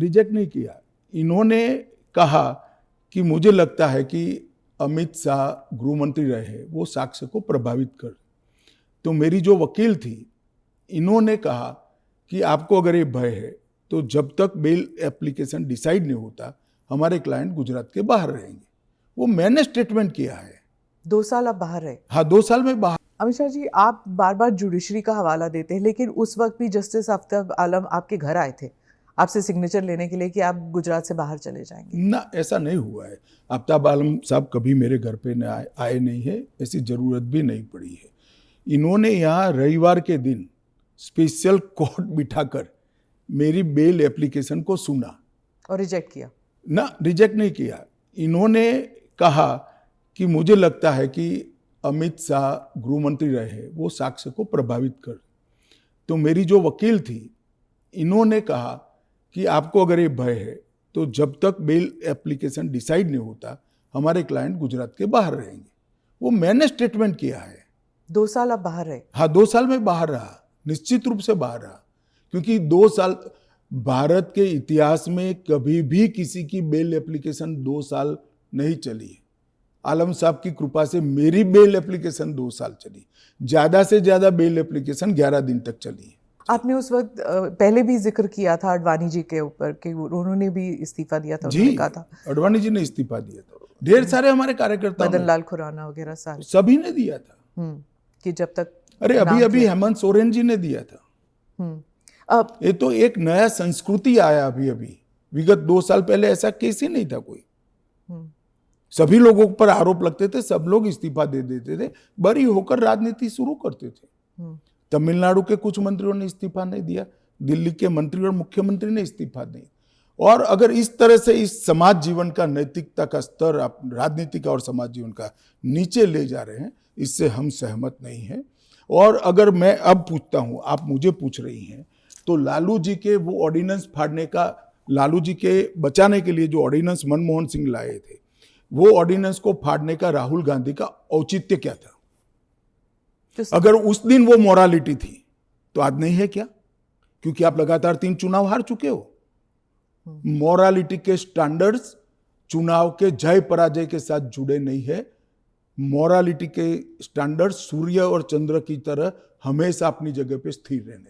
Reject नहीं किया। इन्होंने कहा कि मुझे लगता है कि अमित शाह गृह मंत्री रहे वो साक्ष्य को प्रभावित कर। तो मेरी जो वकील थी, इन्होंने कहा कि आपको अगर ये भय है तो जब तक बेल एप्लीकेशन डिसाइड नहीं होता हमारे क्लाइंट गुजरात के बाहर रहेंगे। वो मैंने स्टेटमेंट किया है। 2 साल आप बाहर रहे? हाँ, 2 साल में बाहर। अमित शाह जी, आप बार बार जुडिशरी का हवाला देते हैं, लेकिन उस वक्त भी जस्टिस आफ्ताब आलम आपके घर आए थे आपसे सिग्नेचर लेने के लिए कि आप गुजरात से बाहर चले जाएंगे। ना, ऐसा नहीं हुआ है। आफ्ताब आलम साहब कभी मेरे घर पे आए नहीं है, ऐसी जरूरत भी नहीं पड़ी है। इन्होंने यहाँ रविवार के दिन स्पेशल कोर्ट बिठाकर मेरी बेल एप्लीकेशन को सुना और रिजेक्ट किया। ना, रिजेक्ट नहीं किया। इन्होंने कहा कि मुझे लगता है कि अमित शाह गृह मंत्री रहे वो साक्ष्य को प्रभावित कर। तो मेरी जो वकील थी, इन्होंने कहा कि आपको अगर ये भय है तो जब तक बेल एप्लीकेशन डिसाइड नहीं होता हमारे क्लाइंट गुजरात के बाहर रहेंगे। वो मैंने स्टेटमेंट किया है। 2 साल आप बाहर रहे? हाँ, 2 साल में बाहर रहा, निश्चित रूप से बाहर रहा, क्योंकि 2 साल भारत के इतिहास में कभी भी किसी की बेल एप्लीकेशन 2 साल नहीं चली है। आलम साहब की कृपा से मेरी बेल एप्लीकेशन 2 साल चली। ज्यादा से ज्यादा बेल एप्लीकेशन 11 दिन तक चली है। आपने उस वक्त पहले भी जिक्र किया था अडवाणी जी के ऊपर कि उन्होंने भी इस्तीफा दिया था। जी, कहा था अडवाणी जी ने इस्तीफा दिया था। ढेर सारे हमारे कार्यकर्ता, मदन लाल खुराना वगैरह सारे, सभी ने दिया था। कि जब तक, अरे अभी हेमंत सोरेन जी ने दिया था। ये तो एक नया संस्कृति आया अभी विगत 2 साल पहले ऐसा केस ही नहीं था कोई। सभी लोगों पर आरोप लगते थे, सब लोग इस्तीफा दे देते थे, बरी होकर राजनीति शुरू करते थे। तमिलनाडु के कुछ मंत्रियों ने इस्तीफा नहीं दिया, दिल्ली के मंत्री और मुख्यमंत्री ने इस्तीफा नहीं। और अगर इस तरह से इस समाज जीवन का, नैतिकता का स्तर आप राजनीति का और समाज जीवन का नीचे ले जा रहे हैं, इससे हम सहमत नहीं हैं। और अगर मैं अब पूछता हूं, आप मुझे पूछ रही हैं, तो लालू जी के वो ऑर्डिनेंस फाड़ने का, लालू जी के बचाने के लिए जो ऑर्डिनेंस मनमोहन सिंह लाए थे, वो ऑर्डिनेंस को फाड़ने का राहुल गांधी का औचित्य क्या था? अगर उस दिन वो मोरालिटी थी तो आज नहीं है क्या? क्योंकि आप लगातार 3 चुनाव हार चुके हो। मोरालिटी के स्टैंडर्ड्स चुनाव के जय पराजय के साथ जुड़े नहीं है। मोरालिटी के स्टैंडर्ड सूर्य और चंद्र की तरह हमेशा अपनी जगह पे स्थिर रहने चाहिए।